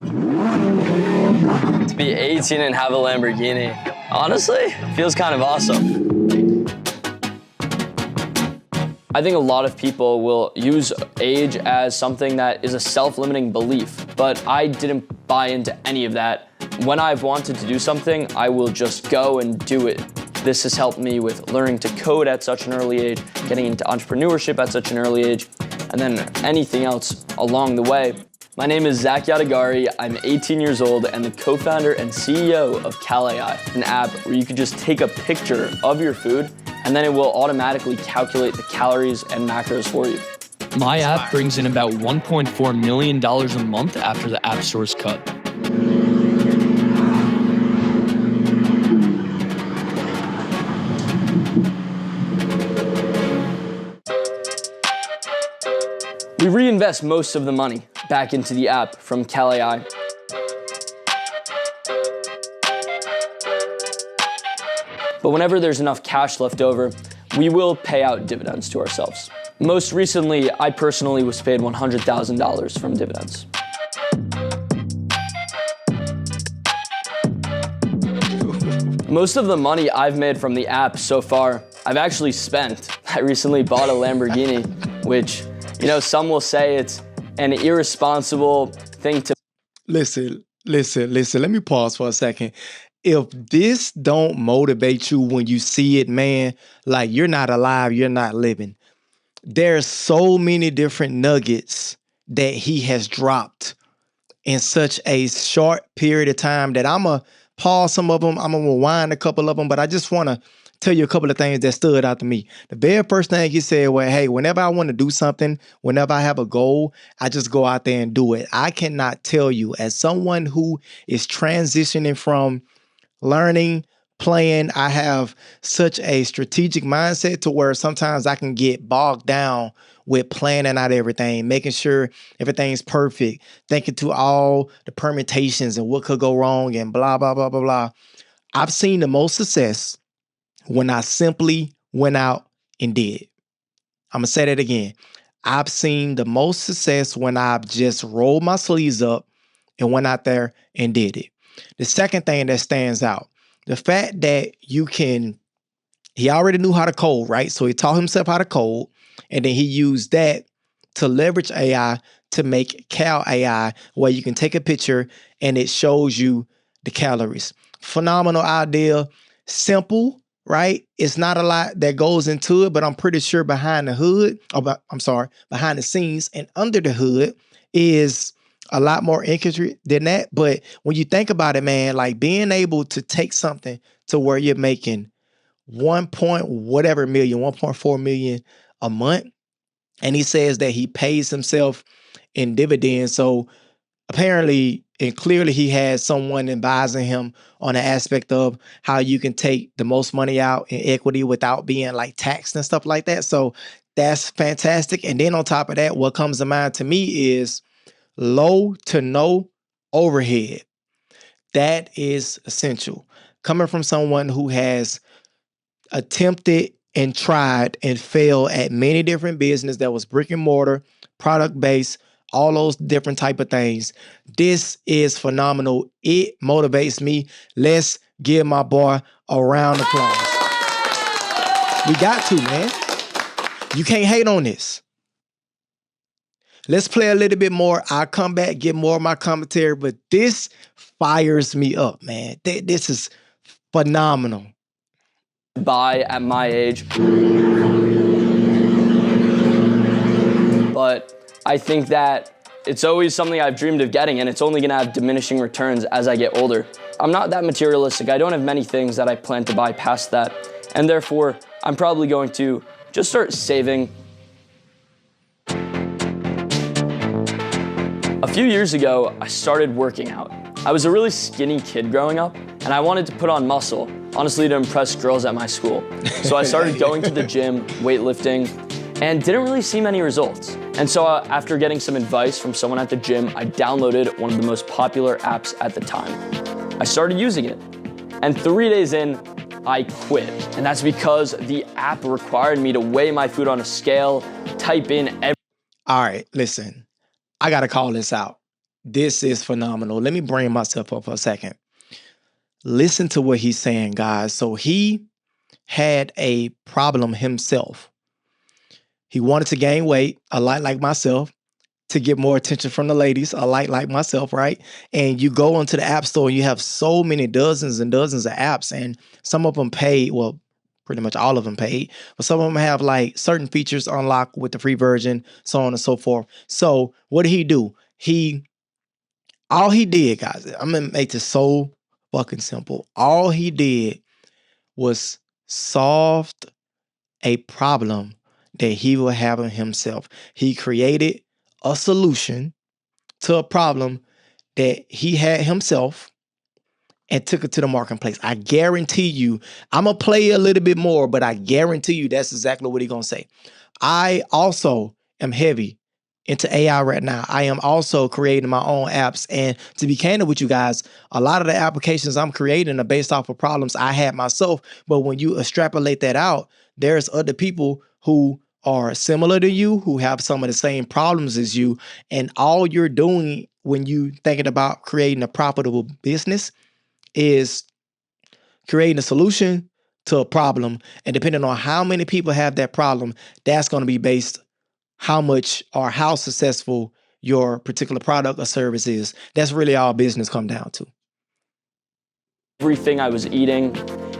To be 18 and have a Lamborghini, honestly, feels kind of awesome. I think a lot of people will use age as something that is a self-limiting belief, but I didn't buy into any of that. When I've wanted to do something, I will just go and do it. This has helped me with learning to code at such an early age, getting into entrepreneurship at such an early age, and then anything else along the way. My name is Zach Yadagari. I'm 18 years old and the co-founder and CEO of CalAI, an app where you can just take a picture of your food and then it will automatically calculate the calories and macros for you. My app brings in about $1.4 million a month after the App Store's cut. We reinvest most of the money back into the app from CalAI. But whenever there's enough cash left over, we will pay out dividends to ourselves. Most recently, I personally was paid $100,000 from dividends. Most of the money I've made from the app so far, I've actually spent. I recently bought a Lamborghini, which, some will say it's an irresponsible thing to. Listen. Let me pause for a second. If this don't motivate you when you see it, man, like you're not alive, you're not living. There's so many different nuggets that he has dropped in such a short period of time that I'm going to pause some of them. I'm going to rewind a couple of them, but I just want to tell you a couple of things that stood out to me. The very first thing he said, well, hey, whenever I want to do something, whenever I have a goal, I just go out there and do it. I cannot tell you, as someone who is transitioning from learning, playing, I have such a strategic mindset to where sometimes I can get bogged down with planning out everything, making sure everything's perfect, thinking to all the permutations and what could go wrong and blah, blah, blah, blah, blah. I've seen the most success when I simply went out and did it. I'm going to say that again. I've seen the most success when I've just rolled my sleeves up and went out there and did it. The second thing that stands out, the fact that he already knew how to code, right? So he taught himself how to code, and then he used that to leverage AI to make CalAI, where you can take a picture and it shows you the calories. Phenomenal idea, simple, right? It's not a lot that goes into it, but I'm pretty sure behind the scenes and under the hood is a lot more intricate than that. But when you think about it, man, like being able to take something to where you're making 1.4 million a month. And he says that he pays himself in dividends. So apparently and clearly he has someone advising him on the aspect of how you can take the most money out in equity without being like taxed and stuff like that. So that's fantastic. And then on top of that, what comes to mind to me is low to no overhead. That is essential. Coming from someone who has attempted and tried and failed at many different businesses that was brick and mortar, product based, all those different type of things. This is phenomenal. It motivates me. Let's give my boy a round of applause. We got to, man. You can't hate on this. Let's play a little bit more. I'll come back, get more of my commentary, but this fires me up, man. This is phenomenal. Buy at my age. But I think that it's always something I've dreamed of getting, and it's only gonna have diminishing returns as I get older. I'm not that materialistic. I don't have many things that I plan to buy past that, and therefore I'm probably going to just start saving. A few years ago, I started working out. I was a really skinny kid growing up, and I wanted to put on muscle, honestly to impress girls at my school. So I started going to the gym, weightlifting, and didn't really see many results. And so after getting some advice from someone at the gym, I downloaded one of the most popular apps at the time. I started using it, and 3 days in, I quit. And that's because the app required me to weigh my food on a scale, type in every... All right, listen. I got to call this out. This is phenomenal. Let me bring myself up for a second. Listen to what he's saying, guys. So he had a problem himself. He wanted to gain weight, a lot like myself, to get more attention from the ladies, a lot like myself, right? And you go onto the app store and you have so many dozens and dozens of apps, and some of them pay, well, pretty much all of them paid, but some of them have like certain features unlocked with the free version, so on and so forth. So what did he do? All he did, guys, I'm gonna make this so fucking simple. All he did was solved a problem that he was having himself. He created a solution to a problem that he had himself and took it to the marketplace. I guarantee you, I'm gonna play a little bit more, but I guarantee you that's exactly what he's gonna say. I also am heavy into AI right now. I am also creating my own apps. And to be candid with you guys, a lot of the applications I'm creating are based off of problems I had myself. But when you extrapolate that out, there's other people who are similar to you, who have some of the same problems as you. And all you're doing when you thinking about creating a profitable business is creating a solution to a problem. And depending on how many people have that problem, that's going to be based how much or how successful your particular product or service is. That's really all business come down to. Everything I was eating,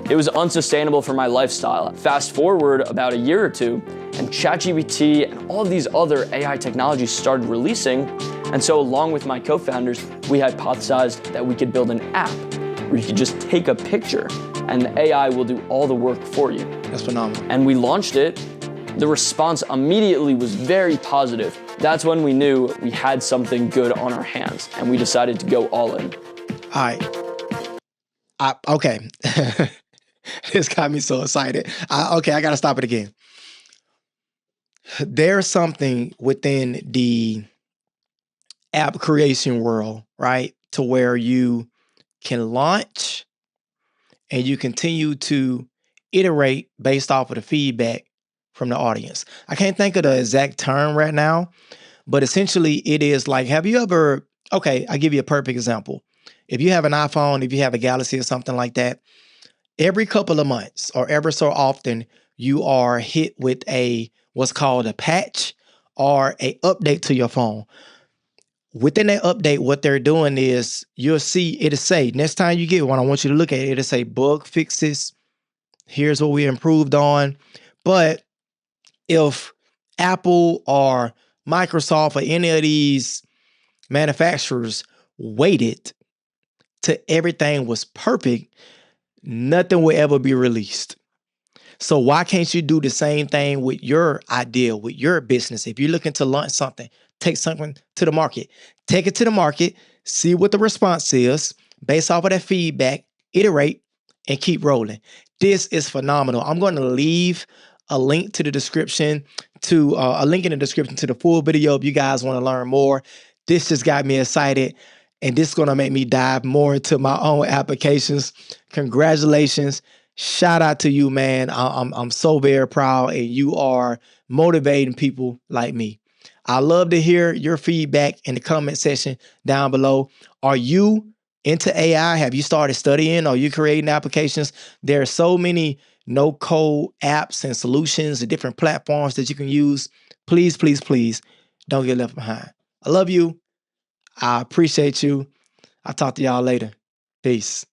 it was unsustainable for my lifestyle. Fast forward about a year or two, and ChatGPT and all of these other AI technologies started releasing. And so along with my co-founders, we hypothesized that we could build an app where you could just take a picture and the AI will do all the work for you. That's phenomenal. And we launched it. The response immediately was very positive. That's when we knew we had something good on our hands, and we decided to go all in. All right. Okay. This got me so excited. I got to stop it again. There's something within the app creation world, right? To where you can launch and you continue to iterate based off of the feedback from the audience. I can't think of the exact term right now, but essentially it is like, have you ever, okay, I'll give you a perfect example. If you have an iPhone, if you have a Galaxy or something like that, every couple of months or ever so often, you are hit with what's called a patch or a update to your phone. Within that update, what they're doing is you'll see it'll say, next time you get one, I want you to look at it, it'll say bug fixes. Here's what we improved on. But if Apple or Microsoft or any of these manufacturers waited till everything was perfect, nothing will ever be released. So why can't you do the same thing with your idea, with your business? If you're looking to launch something, take something to the market. Take it to the market, see what the response is, based off of that feedback, iterate, and keep rolling. This is phenomenal. I'm going to leave a link to the description, a link in the description to the full video if you guys want to learn more. This just got me excited, and this is going to make me dive more into my own applications. Congratulations. Shout out to you, man. I'm so very proud, and you are motivating people like me. I love to hear your feedback in the comment section down below. Are you into AI? Have you started studying? Are you creating applications? There are so many no-code apps and solutions and different platforms that you can use. Please, please, please don't get left behind. I love you. I appreciate you. I'll talk to y'all later. Peace.